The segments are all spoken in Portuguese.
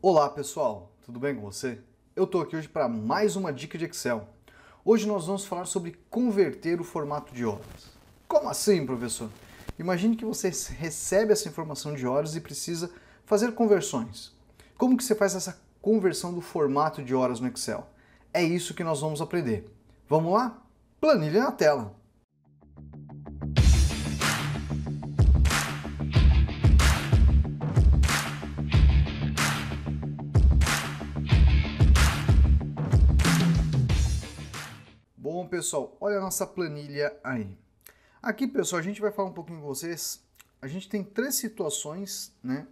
Olá pessoal, tudo bem com você? Eu estou aqui hoje para mais uma dica de Excel. Hoje nós vamos falar sobre converter o formato de horas. Como assim, professor? Imagine que você recebe essa informação de horas e precisa fazer conversões. Como que você faz essa conversão do formato de horas no Excel? É isso que nós vamos aprender. Vamos lá? Planilha na tela. Bom, pessoal, olha a nossa planilha aí. Aqui, pessoal, a gente vai falar um pouquinho com vocês. A gente tem três situações, né?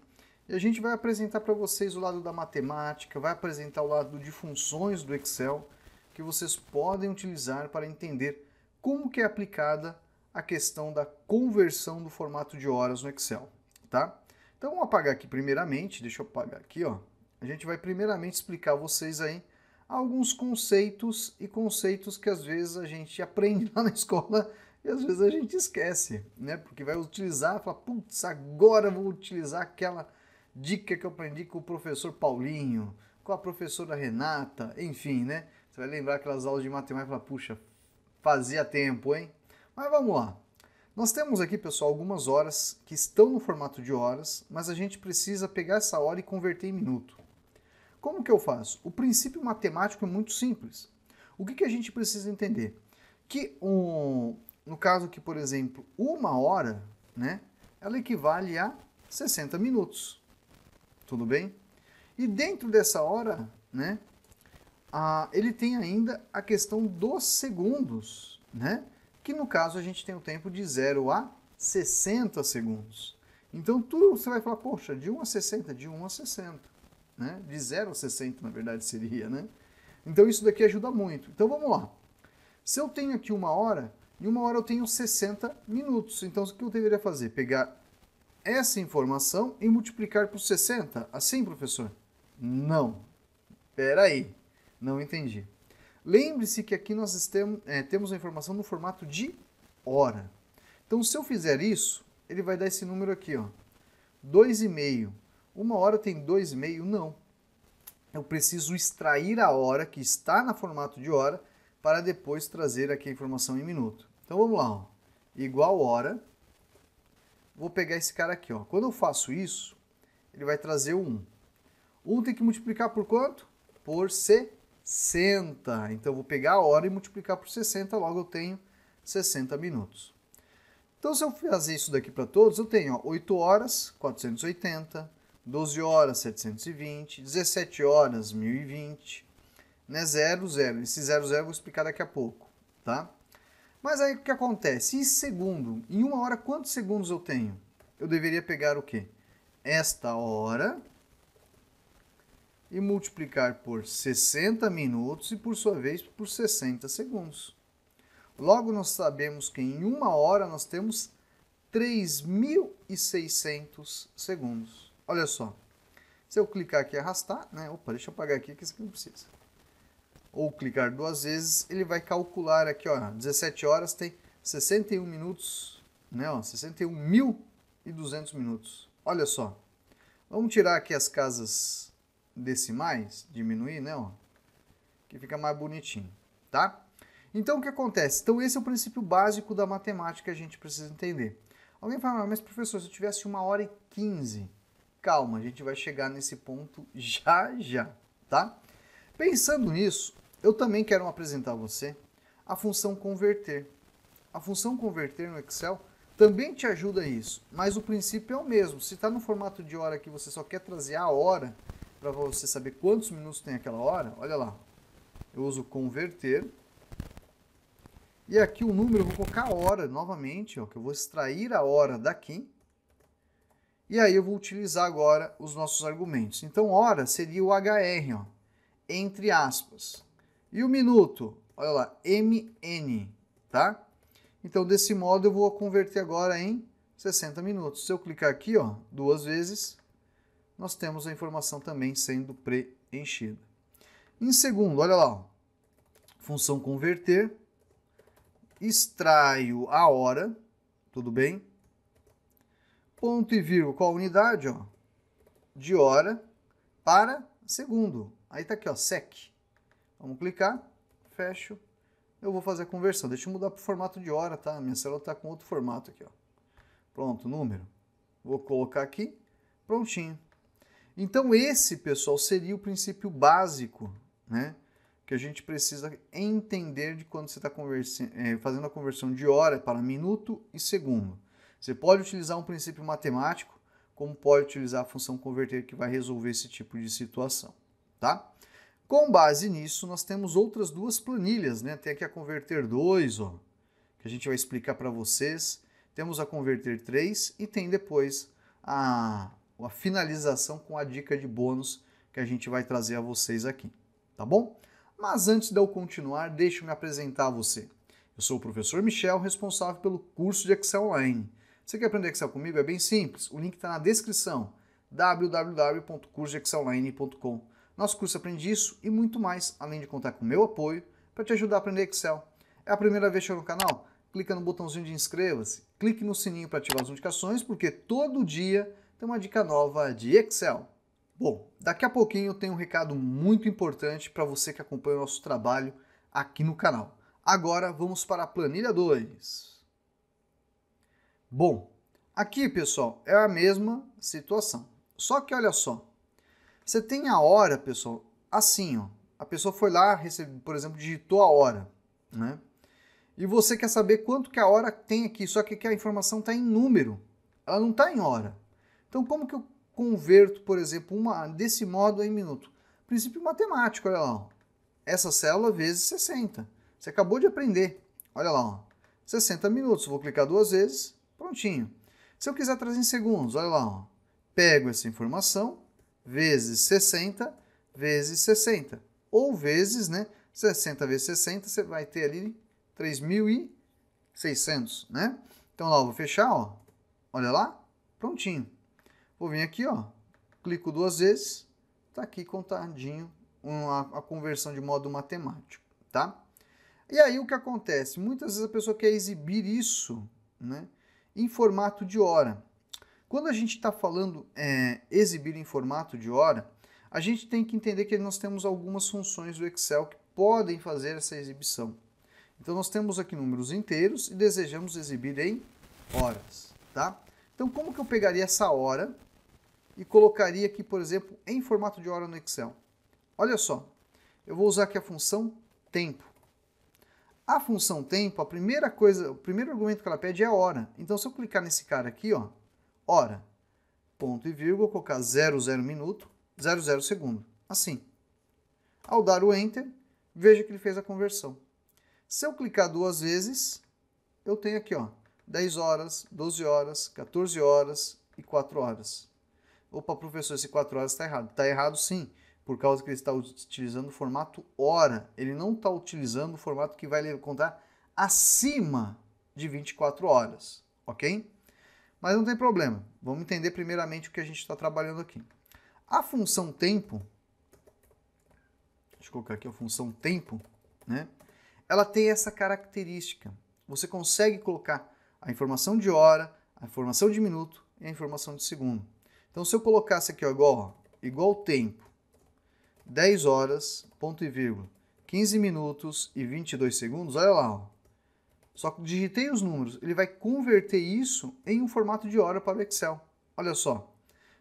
E a gente vai apresentar para vocês o lado da matemática, vai apresentar o lado de funções do Excel que vocês podem utilizar para entender como que é aplicada a questão da conversão do formato de horas no Excel, tá? Então, vamos apagar aqui primeiramente, deixa eu apagar aqui, ó. A gente vai primeiramente explicar a vocês aí alguns conceitos e conceitos que às vezes a gente aprende lá na escola e às vezes a gente esquece, né? Porque vai utilizar, fala, putz, agora eu vou utilizar aquela dica que eu aprendi com o professor Paulinho, com a professora Renata, enfim, né? Você vai lembrar aquelas aulas de matemática e falar, puxa, fazia tempo, hein? Mas vamos lá. Nós temos aqui, pessoal, algumas horas que estão no formato de horas, mas a gente precisa pegar essa hora e converter em minuto. Como que eu faço? O princípio matemático é muito simples. O que a gente precisa entender? Que no caso aqui, por exemplo, uma hora, né, ela equivale a 60 minutos. Tudo bem? E dentro dessa hora, né, ele tem ainda a questão dos segundos, né, que no caso a gente tem o tempo de 0 a 60 segundos. Então tudo você vai falar, poxa, de 1 a 60, de 1 a 60. Né? De 0 a 60, na verdade, seria, né? Então isso daqui ajuda muito. Então vamos lá. Se eu tenho aqui uma hora, em uma hora eu tenho 60 minutos. Então o que eu deveria fazer? Pegar essa informação e multiplicar por 60? Assim, professor? Não. Espera aí. Não entendi. Lembre-se que aqui nós temos a informação no formato de hora. Então se eu fizer isso, ele vai dar esse número aqui, ó. 2,5. Uma hora tem 2,5? Não. Eu preciso extrair a hora que está no formato de hora para depois trazer aqui a informação em minuto. Então vamos lá. Ó. Igual hora. Vou pegar esse cara aqui. Ó. Quando eu faço isso, ele vai trazer o 1. 1 tem que multiplicar por quanto? Por 60. Então eu vou pegar a hora e multiplicar por 60, logo eu tenho 60 minutos. Então se eu fazer isso daqui para todos, eu tenho ó, 8 horas, 480, 12 horas, 720, 17 horas, 1020, né? 0, 0. Esse 0, 0 eu vou explicar daqui a pouco, tá? Mas aí o que acontece? E segundo? Em uma hora, quantos segundos eu tenho? Eu deveria pegar o quê? Esta hora e multiplicar por 60 minutos e, por sua vez, por 60 segundos. Logo, nós sabemos que em uma hora nós temos 3.600 segundos. Olha só, se eu clicar aqui e arrastar, né? Opa, deixa eu apagar aqui que isso aqui não precisa. Ou clicar duas vezes, ele vai calcular aqui, ó, 17 horas tem 61 minutos, né? Ó, 61.200 minutos. Olha só, vamos tirar aqui as casas decimais, diminuir, né? Ó, que fica mais bonitinho, tá? Então, o que acontece? Então, esse é o princípio básico da matemática que a gente precisa entender. Alguém fala, mas professor, se eu tivesse 1h15... Calma, a gente vai chegar nesse ponto já já, tá? Pensando nisso, eu também quero apresentar a você a função converter. A função converter no Excel também te ajuda a isso, mas o princípio é o mesmo. Se está no formato de hora que você só quer trazer a hora, para você saber quantos minutos tem aquela hora, olha lá. Eu uso converter. E aqui o número, eu vou colocar a hora novamente, ó, que eu vou extrair a hora daqui. E aí eu vou utilizar agora os nossos argumentos. Então, hora seria o HR, ó, entre aspas. E o minuto, olha lá, MN, tá? Então, desse modo, eu vou converter agora em 60 minutos. Se eu clicar aqui, ó, duas vezes, nós temos a informação também sendo preenchida. Em segundo, olha lá, ó, função converter, extraio a hora, tudo bem? Ponto e vírgula, qual a unidade? Ó, de hora. para segundo. Aí tá aqui, ó, sec. Vamos clicar, fecho. Eu vou fazer a conversão. Deixa eu mudar para o formato de hora, tá? Minha célula está com outro formato aqui, ó. Pronto, número. Vou colocar aqui, prontinho. Então esse, pessoal, seria o princípio básico, né? Que a gente precisa entender de quando você está fazendo a conversão de hora para minuto e segundo. Você pode utilizar um princípio matemático, como pode utilizar a função converter, que vai resolver esse tipo de situação, tá? Com base nisso, nós temos outras duas planilhas, né? Tem aqui a converter 2, ó, que a gente vai explicar para vocês. Temos a converter 3 e tem depois a finalização com a dica de bônus que a gente vai trazer a vocês aqui, tá bom? Mas antes de eu continuar, deixa eu me apresentar a você. Eu sou o professor Michel, responsável pelo curso de Excel Online. Você quer aprender Excel comigo? É bem simples, o link está na descrição, www.cursoexcelonline.com. Nosso curso aprende isso e muito mais, além de contar com o meu apoio para te ajudar a aprender Excel. É a primeira vez que chega no canal? Clica no botãozinho de inscreva-se, clique no sininho para ativar as notificações, porque todo dia tem uma dica nova de Excel. Bom, daqui a pouquinho eu tenho um recado muito importante para você que acompanha o nosso trabalho aqui no canal. Agora vamos para a planilha 2. Bom, aqui, pessoal, é a mesma situação. Só que olha só, você tem a hora, pessoal, assim, ó. A pessoa foi lá, por exemplo, digitou a hora, né? E você quer saber quanto que a hora tem aqui, só que aqui a informação está em número, ela não está em hora. Então, como que eu converto, por exemplo, desse modo em minuto? Princípio matemático, olha lá, ó. Essa célula vezes 60. Você acabou de aprender, olha lá, ó. 60 minutos, vou clicar 2 vezes, prontinho. Se eu quiser trazer em segundos, olha lá, ó. Pego essa informação, vezes 60, vezes 60. Ou vezes, né, 60 vezes 60, você vai ter ali 3.600, né? Então lá, eu vou fechar, ó. Olha lá, prontinho. Vou vir aqui, ó. Clico 2 vezes, tá aqui contadinho a conversão de modo matemático, tá? E aí o que acontece? Muitas vezes a pessoa quer exibir isso, né, em formato de hora. Quando a gente está falando exibir em formato de hora, a gente tem que entender que nós temos algumas funções do Excel que podem fazer essa exibição. Então nós temos aqui números inteiros e desejamos exibir em horas, tá? Então como que eu pegaria essa hora e colocaria aqui, por exemplo, em formato de hora no Excel? Olha só, eu vou usar aqui a função tempo. A função tempo, o primeiro argumento que ela pede é a hora. Então se eu clicar nesse cara aqui, ó, hora, ponto e vírgula, colocar 00 minuto, 00 segundo, assim. Ao dar o Enter, veja que ele fez a conversão. Se eu clicar 2 vezes, eu tenho aqui, ó, 10 horas, 12 horas, 14 horas e 4 horas. Opa, professor, esse 4 horas está errado. Está errado sim, por causa que ele está utilizando o formato hora. Ele não está utilizando o formato que vai contar acima de 24 horas, ok? Mas não tem problema. Vamos entender primeiramente o que a gente está trabalhando aqui. A função tempo, deixa eu colocar aqui a função tempo, né? Ela tem essa característica. Você consegue colocar a informação de hora, a informação de minuto e a informação de segundo. Então, se eu colocasse aqui, ó, igual tempo, 10 horas, ponto e vírgula, 15 minutos e 22 segundos, olha lá, ó. Só que digitei os números, ele vai converter isso em um formato de hora para o Excel. Olha só,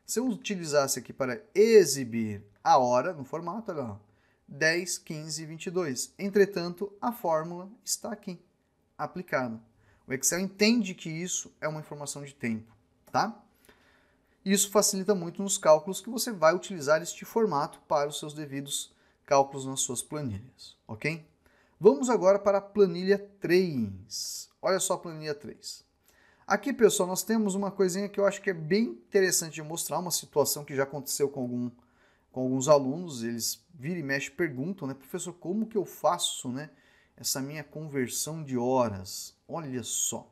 se eu utilizasse aqui para exibir a hora no formato, olha lá, 10, 15 e 22. Entretanto, a fórmula está aqui, aplicada. O Excel entende que isso é uma informação de tempo, tá? Isso facilita muito nos cálculos que você vai utilizar este formato para os seus devidos cálculos nas suas planilhas, ok? Vamos agora para a planilha 3. Olha só a planilha 3. Aqui, pessoal, nós temos uma coisinha que eu acho que é bem interessante de mostrar, uma situação que já aconteceu com alguns alunos. Eles viram e mexem e perguntam, né, professor, como que eu faço, né, essa minha conversão de horas? Olha só.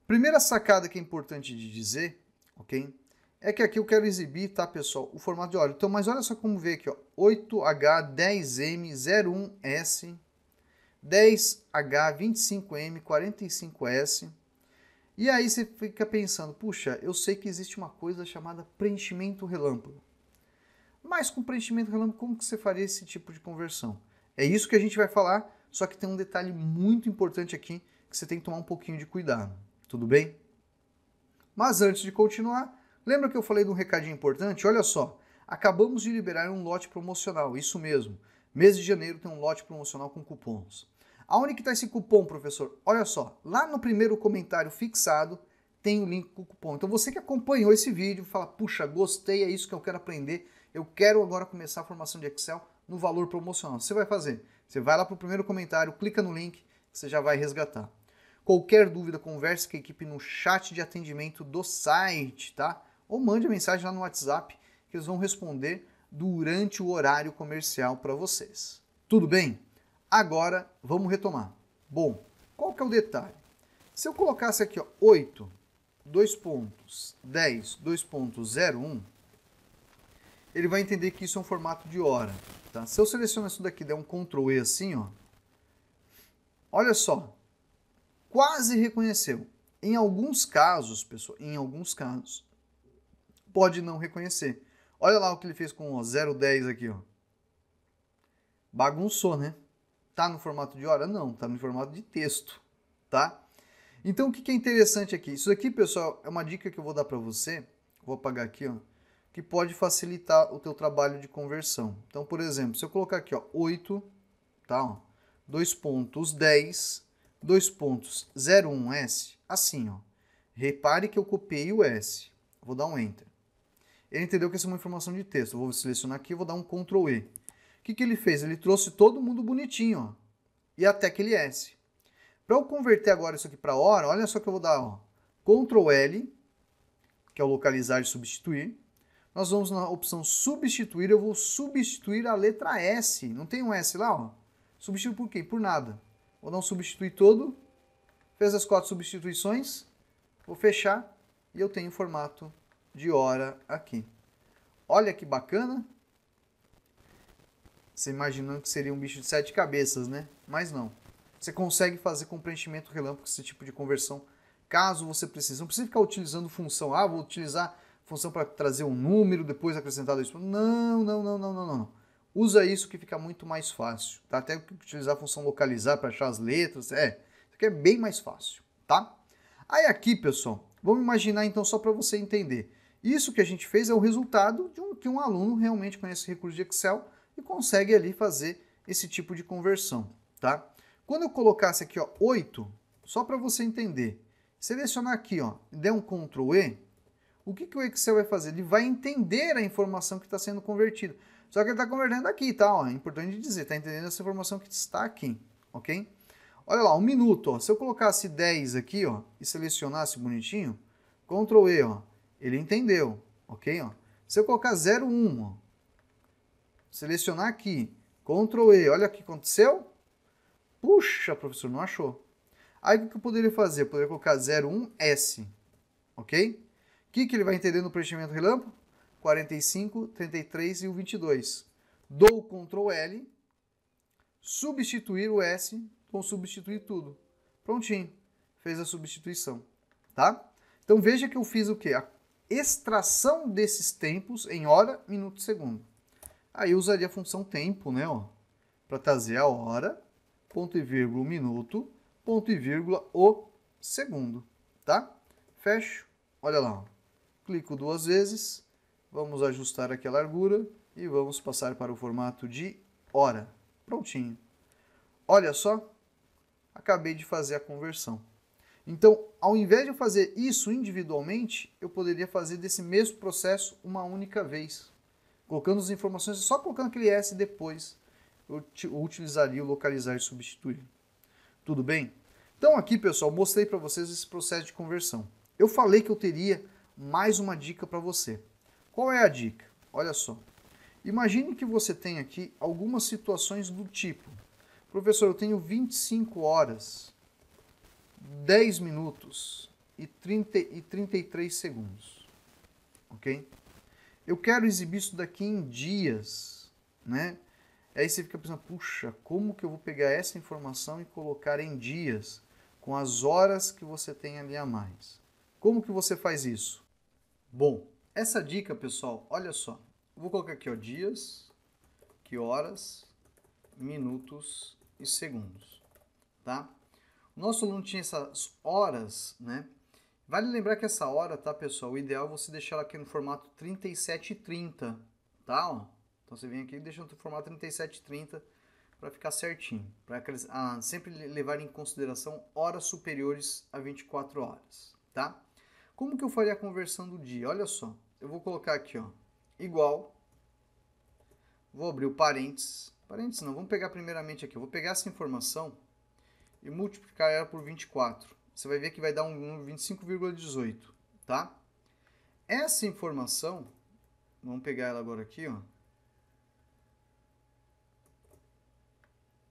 Primeira sacada que é importante de dizer, ok? É que aqui eu quero exibir, tá, pessoal, o formato de hora. Então, mas olha só como vê aqui, ó, 8H10M01S, 10H25M 45S. E aí você fica pensando, puxa, eu sei que existe uma coisa chamada preenchimento relâmpago. Mas com preenchimento relâmpago, como que você faria esse tipo de conversão? É isso que a gente vai falar, só que tem um detalhe muito importante aqui que você tem que tomar um pouquinho de cuidado, tudo bem? Mas antes de continuar, lembra que eu falei de um recadinho importante? Olha só, acabamos de liberar um lote promocional, isso mesmo. Mês de janeiro tem um lote promocional com cupons. Aonde que está esse cupom, professor? Olha só, lá no primeiro comentário fixado tem o link com o cupom. Então você que acompanhou esse vídeo, fala, puxa, gostei, é isso que eu quero aprender, eu quero agora começar a formação de Excel no valor promocional. Você vai fazer? Você vai lá para o primeiro comentário, clica no link, você já vai resgatar. Qualquer dúvida, converse com a equipe no chat de atendimento do site, tá? Ou mande a mensagem lá no WhatsApp que eles vão responder durante o horário comercial para vocês. Tudo bem? Agora vamos retomar. Bom, qual que é o detalhe? Se eu colocasse aqui, ó, 8, 2 pontos, 10, 2.01, ele vai entender que isso é um formato de hora, tá? Se eu selecionar isso daqui, der um Ctrl E assim, ó, olha só, quase reconheceu. Em alguns casos, pessoal, pode não reconhecer. Olha lá o que ele fez com o 0,10 aqui, ó. Bagunçou, né? Tá no formato de hora? Não, tá no formato de texto, tá? Então o que é interessante aqui? Isso aqui, pessoal, é uma dica que eu vou dar para você, vou apagar aqui, ó, que pode facilitar o teu trabalho de conversão. Então, por exemplo, se eu colocar aqui, ó, 8, tá, ó, 2 pontos 10, 2.01S, assim, ó. Repare que eu copiei o S. Vou dar um Enter. Ele entendeu que essa é uma informação de texto. Eu vou selecionar aqui e vou dar um Ctrl E. O que ele fez? Ele trouxe todo mundo bonitinho, ó. E até aquele S. Para eu converter agora isso aqui para hora, olha só que eu vou dar, ó, Ctrl L, que é o localizar e substituir. Nós vamos na opção substituir, eu vou substituir a letra S. Não tem um S lá, ó? Substituir por quê? Por nada. Vou dar um substituir todo. Fez as 4 substituições. Vou fechar e eu tenho o formato de hora aqui. Olha que bacana. Você imaginando que seria um bicho de 7 cabeças, né? Mas não. Você consegue fazer com preenchimento relâmpago esse tipo de conversão, caso você precise. Não precisa ficar utilizando função. Ah, vou utilizar função para trazer um número, depois acrescentado isso. Não. Usa isso que fica muito mais fácil. Tá? Até utilizar a função localizar para achar as letras. Isso aqui é bem mais fácil, tá? Aí aqui, pessoal, vamos imaginar então só para você entender. Isso que a gente fez é o resultado de que um aluno realmente conhece recurso de Excel e consegue ali fazer esse tipo de conversão, tá? Quando eu colocasse aqui, ó, 8, só para você entender, selecionar aqui, ó, e der um Ctrl E, o que o Excel vai fazer? Ele vai entender a informação que está sendo convertida. Só que ele está convertendo aqui, tá? Ó, é importante dizer, está entendendo essa informação que está aqui, ok? Olha lá, 1 minuto, ó. Se eu colocasse 10 aqui, ó, e selecionasse bonitinho, Ctrl E, ó, ele entendeu, ok? Ó. Se eu colocar 0,1, ó, selecionar aqui, Ctrl E, olha o que aconteceu. Puxa, professor, não achou. Aí o que eu poderia fazer? Eu poderia colocar 01S, ok? O que ele vai entender no preenchimento relâmpago? 45, 33 e o 22. Dou o Ctrl L, substituir o S, com substituir tudo. Prontinho, fez a substituição, tá? Então veja que eu fiz o quê? A extração desses tempos em hora, minuto e segundo. Aí eu usaria a função tempo, né, ó, para trazer a hora, ponto e vírgula o minuto, ponto e vírgula o segundo, tá? Fecho, olha lá, ó. Clico 2 vezes, vamos ajustar aqui a largura e vamos passar para o formato de hora. Prontinho. Olha só, acabei de fazer a conversão. Então, ao invés de eu fazer isso individualmente, eu poderia fazer desse mesmo processo uma única vez. Colocando as informações, só colocando aquele S depois, eu utilizaria o localizar e substituir. Tudo bem? Então aqui, pessoal, mostrei para vocês esse processo de conversão. Eu falei que eu teria mais uma dica para você. Qual é a dica? Olha só. Imagine que você tem aqui algumas situações do tipo: professor, eu tenho 25 horas, 10 minutos e 33 segundos. Ok? Eu quero exibir isso daqui em dias, né? Aí você fica pensando, puxa, como que eu vou pegar essa informação e colocar em dias, com as horas que você tem ali a mais? Como que você faz isso? Bom, essa dica, pessoal, olha só. Eu vou colocar aqui, ó, dias, que horas, minutos e segundos, tá? O nosso aluno tinha essas horas, né? Vale lembrar que essa hora, tá, pessoal? O ideal é você deixar ela aqui no formato 3730, tá? Ó. Então você vem aqui e deixa no formato 3730 para ficar certinho, para sempre levar em consideração horas superiores a 24 horas, tá? Como que eu faria a conversão do dia? Olha só, eu vou colocar aqui, ó, igual, vou abrir o parênteses não, vamos pegar primeiramente aqui, eu vou pegar essa informação e multiplicar ela por 24. Você vai ver que vai dar um número 25,18, tá? Essa informação, vamos pegar ela agora aqui, ó,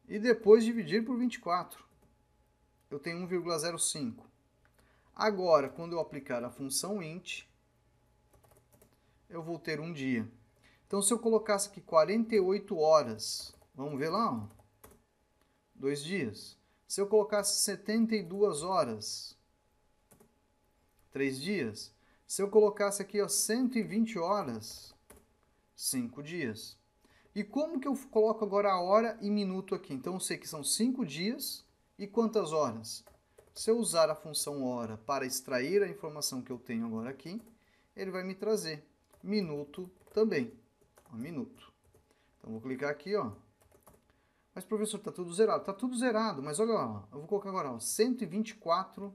e depois dividir por 24. Eu tenho 1,05. Agora, quando eu aplicar a função int, eu vou ter um dia. Então, se eu colocasse aqui 48 horas, vamos ver lá, ó, 2 dias. Se eu colocasse 72 horas, 3 dias. Se eu colocasse aqui, ó, 120 horas, 5 dias. E como que eu coloco agora a hora e minuto aqui? Então, eu sei que são 5 dias e quantas horas? Se eu usar a função hora para extrair a informação que eu tenho agora aqui, ele vai me trazer minuto também. Um minuto. Então, vou clicar aqui, ó. Mas, professor, está tudo zerado. Está tudo zerado, mas olha lá, eu vou colocar agora, ó, 124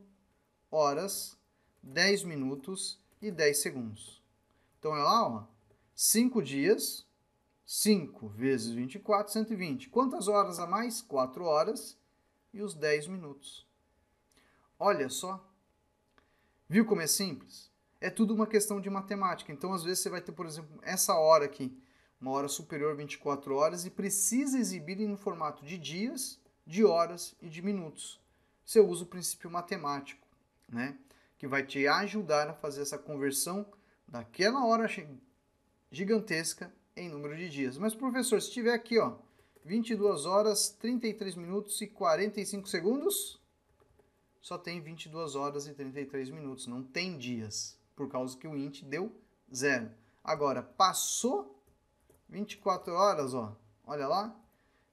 horas, 10 minutos e 10 segundos. Então, olha lá, ó, 5 dias, 5 vezes 24, 120. Quantas horas a mais? 4 horas e os 10 minutos. Olha só. Viu como é simples? É tudo uma questão de matemática. Então, às vezes, você vai ter, por exemplo, essa hora aqui, uma hora superior a 24 horas, e precisa exibir no formato de dias, de horas e de minutos. Você usa o princípio matemático, né? Que vai te ajudar a fazer essa conversão daquela hora gigantesca em número de dias. Mas, professor, se tiver aqui, ó, 22 horas, 33 minutos e 45 segundos, só tem 22 horas e 33 minutos, não tem dias, por causa que o int deu 0. Agora, passou 24 horas, ó, olha lá,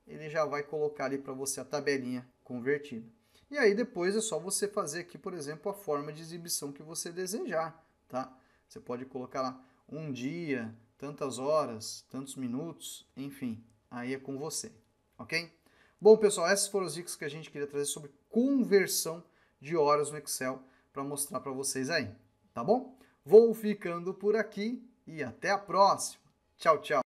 ele já vai colocar ali para você a tabelinha convertida. E aí depois é só você fazer aqui, por exemplo, a forma de exibição que você desejar, tá? Você pode colocar lá um dia, tantas horas, tantos minutos, enfim, aí é com você, ok? Bom, pessoal, essas foram as dicas que a gente queria trazer sobre conversão de horas no Excel para mostrar para vocês aí, tá bom? Vou ficando por aqui e até a próxima. Tchau, tchau.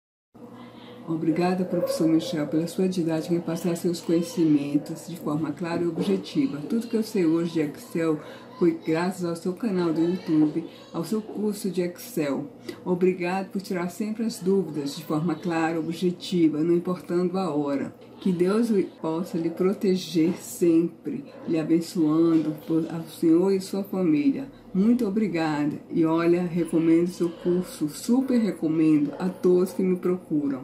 Obrigada, professor Michel, pela sua didática em passar seus conhecimentos de forma clara e objetiva. Tudo que eu sei hoje de Excel foi graças ao seu canal do YouTube, ao seu curso de Excel. Obrigado por tirar sempre as dúvidas de forma clara e objetiva, não importando a hora. Que Deus possa lhe proteger sempre, lhe abençoando ao senhor e sua família. Muito obrigada. E olha, recomendo seu curso, super recomendo a todos que me procuram.